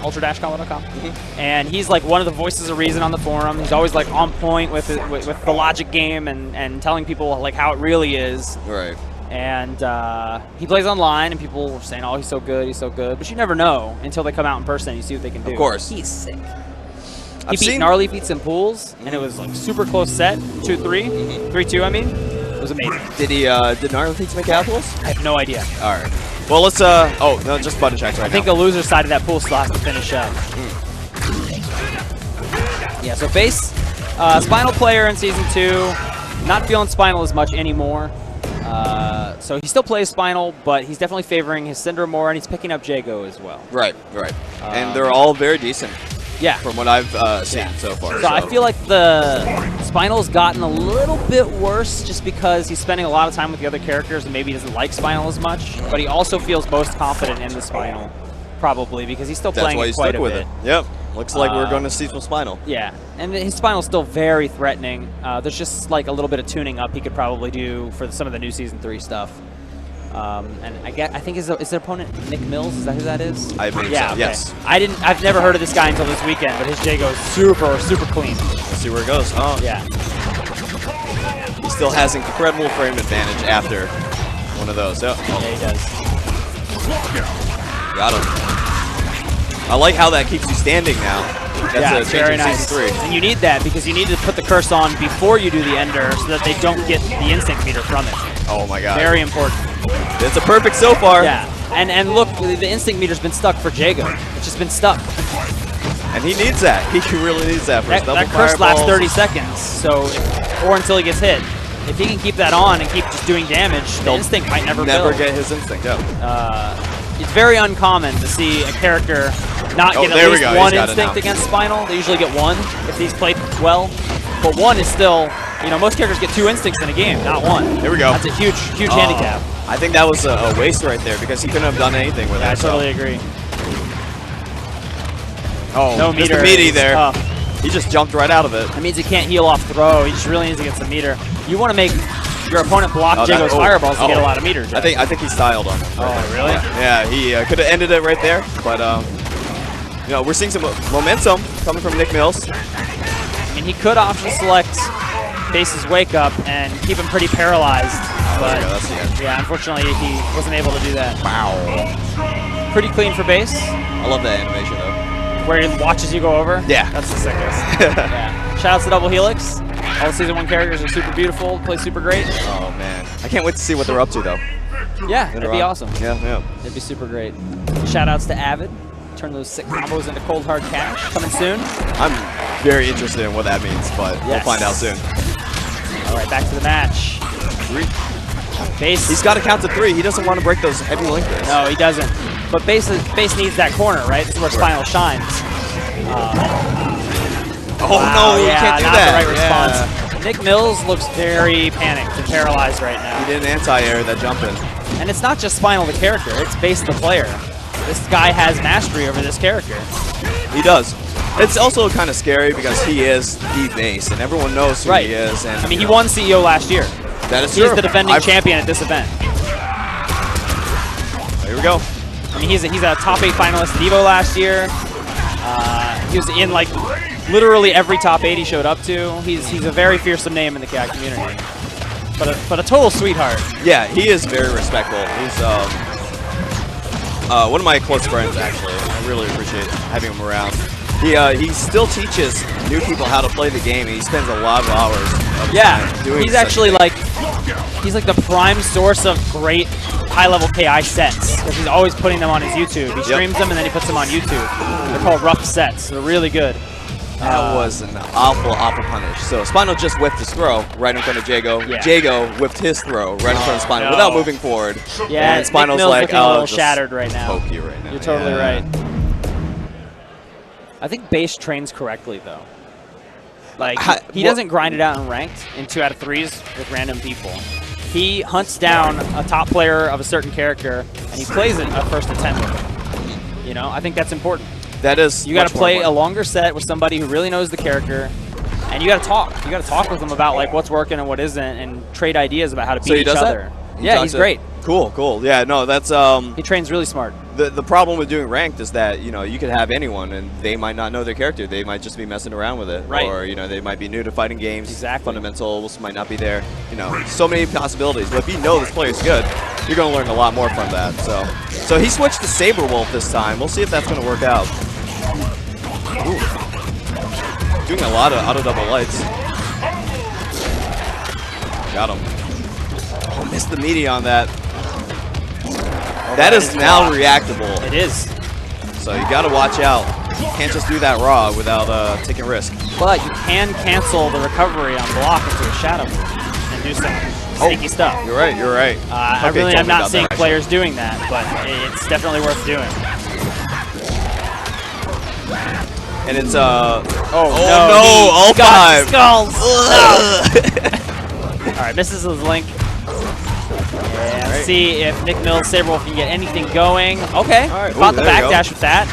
ultra-combo.com. And he's like one of the voices of reason on the forum. He's always like on point with the logic game and telling people like how it really is. Right. And he plays online, and people were saying, "Oh, he's so good, he's so good." But you never know until they come out in person and you see what they can do. Of course. He's sick. He beat Gnarly Feats in pools, and it was like super close set, 2-3, 3-2. I mean, it was amazing. Did Gnarly Feats make outpools? I have no idea. All right. Well, let's. Oh no, just button checks right now. I think the loser side of that pool still has to finish up. Yeah. So base, Spinal player in Season 2, not feeling Spinal as much anymore. So he still plays Spinal, but he's definitely favoring his Syndra more, and he's picking up Jago as well. Right. And they're all very decent. Yeah. From what I've seen so far. So I feel like the Spinal's gotten a little bit worse just because he's spending a lot of time with the other characters and maybe he doesn't like Spinal as much, but he also feels most confident in the Spinal, probably, because he's still playing it quite a bit. Yep. Looks like we're going to see some Spinal. Yeah, and his Spinal's still very threatening. There's just like a little bit of tuning up he could probably do for some of the new Season 3 stuff. And I think is their opponent NIK MILLZ? Is that who that is? I believe yeah, so. Okay. Yes. I've never heard of this guy until this weekend, but his Jago is super clean. Let's see where it goes. Oh. Yeah. He still has incredible frame advantage after one of those. Oh. Yeah, he does. Got him. I like how that keeps you standing now. That's a change very in nice. Season 3. And you need that because you need to put the curse on before you do the ender so that they don't get the instinct meter from it. Oh my god. Very important. It's a perfect so far. Yeah. And look, the instinct meter's been stuck for Jago. It's just been stuck. And he needs that. He really needs that for his double that curse fireballs. lasts 30 seconds, so or until he gets hit. If he can keep that on and keep just doing damage, the instinct might never build. get his instinct, It's very uncommon to see a character not get at least one instinct against Spinal. They usually get one if he's played well. But one is still, most characters get 2 instincts in a game, not one. There we go. That's a huge handicap. I think that was a waste right there because he couldn't have done anything with that. I totally agree. Oh, no just meter. a meaty there. He just jumped right out of it. That means he can't heal off throw. He just really needs to get some meter. You want to make your opponent block Jago's fireballs to get a lot of meter. I think he styled on him. Oh, really? Yeah, he could have ended it right there, but we're seeing some momentum coming from NIK MILLZ. I mean, he could option select Base's wake up and keep him pretty paralyzed, but yeah, unfortunately he wasn't able to do that. Wow. Pretty clean for Base. I love that animation though. Where he watches you go over? Yeah. That's the sickest. Yeah. Shout out to Double Helix. All the Season 1 characters are super beautiful, play super great. Oh man. I can't wait to see what they're up to though. Yeah, it'd be awesome. Yeah. It'd be super great. Shout outs to Avid. Turn those sick combos into cold hard cash. Coming soon. I'm very interested in what that means, but we'll find out soon. All right, back to the match. 3. Base. He's got to count to 3. He doesn't want to break those heavy linkers. No, he doesn't. But Base needs that corner, right? This is where Spinal shines. No, you can't do not that. The right response. NIK MILLZ looks very panicked and paralyzed right now. He did an anti-air that jump in. And it's not just Spinal the character, it's Base the player. This guy has mastery over this character. He does. It's also kind of scary because he is the Base, and everyone knows who he is. And I mean, he won CEO last year. That is true. He's the defending champion at this event. Here we go. I mean, he's a top 8 finalist at EVO last year. He was in like literally every top 8 he showed up to. He's a very fearsome name in the CAD community, but a total sweetheart. Yeah, he is very respectful. He's one of my close friends actually. I really appreciate having him around. He still teaches new people how to play the game. And he spends a lot of hours of time doing. He's actually like the prime source of great high-level KI sets because he's always putting them on his YouTube. He streams them and then he puts them on YouTube. They're called rough sets. They're really good. That was an awful punish. So Spinal just whiffed his throw right in front of Jago. Yeah. Jago whiffed his throw right in front of Spinal without moving forward. Yeah, and Spinal's NIK MILLZ like, looking a little shattered right now. Poke you right now. You're totally right. I think Base trains correctly though. Like he doesn't grind it out in ranked in 2 out of 3s with random people. He hunts down a top player of a certain character and he plays it a first attempt with him. I think that's important. That is. You got to play a longer set with somebody who really knows the character, and you got to talk. You got to talk with them about like what's working and what isn't, and trade ideas about how to beat each other. Yeah, he's great. Cool. Yeah, no, that's he trains really smart. The problem with doing ranked is that, you know, you could have anyone and they might not know their character. They might just be messing around with it. Right. Or, you know, they might be new to fighting games. Exactly. Fundamentals might not be there. You know, so many possibilities. But if you know this player is good, you're going to learn a lot more from that. So he switched to Saber Wolf this time. We'll see if that's going to work out. Ooh. Doing a lot of auto double lights. Got him. Oh, missed the meaty on that. That is now reactable. It is. So you got to watch out. You can't just do that raw without taking risk. But you can cancel the recovery on block into a shadow move and do some sneaky stuff. You're right. You're right. I really am not seeing players doing that, but it's definitely worth doing. And it's no, all five. Skulls. All right, misses his link. And let's see if NIK MILLZ Saberwolf can get anything going. Okay, caught the backdash with that,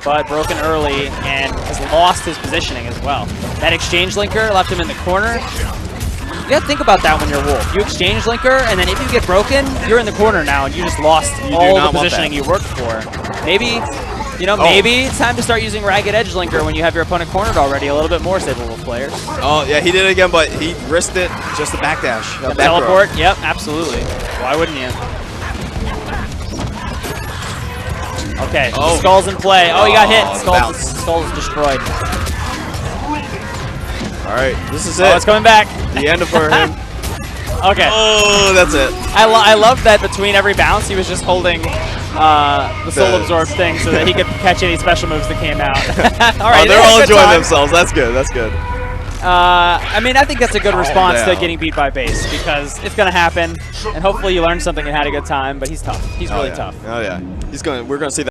but broken early and has lost his positioning as well. That exchange linker left him in the corner. You gotta think about that when you're Wolf. You exchange linker, and then if you get broken, you're in the corner now, and you just lost all the positioning you worked for. Maybe, you know, maybe it's time to start using Ragged Edge linker when you have your opponent cornered already a little bit more, Saberwolf players. Oh, yeah, he did it again, but he risked it. Just the backdash. The teleport, yep, absolutely. Why wouldn't you? Okay, Skull's in play. Oh, he got hit. Skull's destroyed. All right, this is it. Oh, it's coming back. The end for him. Okay. Oh, that's it. I love that between every bounce, he was just holding the soul absorb thing so that he could catch any special moves that came out. All right, they're all enjoying themselves. That's good. That's good. I mean, I think that's a good response to getting beat by base because it's going to happen, and hopefully you learned something and had a good time. But he's tough. He's really tough. Oh yeah. We're going to see that.